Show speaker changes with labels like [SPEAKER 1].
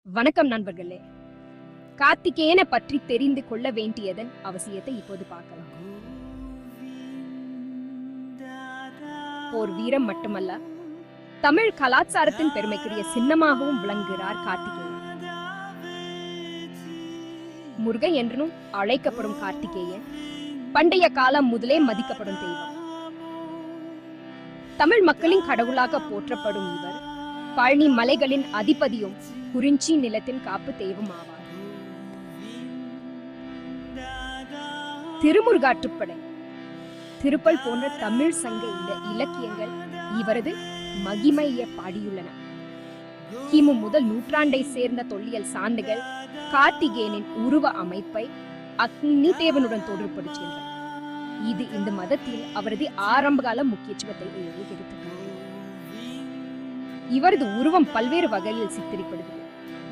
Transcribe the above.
[SPEAKER 1] வணக்கம் நண்பர்களே. கார்த்திகேயனை பற்றி தெரிந்து கொள்ள வேண்டியதன் அவசியத்தை இப்போது பார்க்கலாம். போர் வீரம் மட்டுமல்ல, தமிழ் கலாச்சாரத்தின் பெருமைக்குரிய சின்னமாகவும் விளங்குகிறார் கார்த்திகேயன். முருகன் என்றும் அழைக்கப்படும் கார்த்திகேயன் பண்டைய காலம் முதலே மதிக்கப்படும் தெய்வம். தமிழ் மக்களின் கடவுளாக போற்றப்படும் இவர் பழனி மலைகளின் அதிபதியும் குறிஞ்சி நிலத்தின் காப்பு தெய்வம் ஆவார். திருமுருகாற்றுப்படை, திருப்பல் போன்ற தமிழ் சங்க இலக்கியங்கள் இவரது மகிமையை பாடியுள்ளன. கிமு முதல் நூற்றாண்டை சேர்ந்த தொல்லியல் சான்றுகள் கார்த்திகேயனின் உருவ அமைப்பை அக்னி தேவனுடன் தொடர்புபடுத்துகின்றன. இது இந்த மதத்தில் அவரது ஆரம்பகால முக்கியத்துவத்தை எடுத்துக்காட்டுகிறது. இவரது உருவம் பல்வேறு வகையில் சித்தரிக்கப்படுகிறது.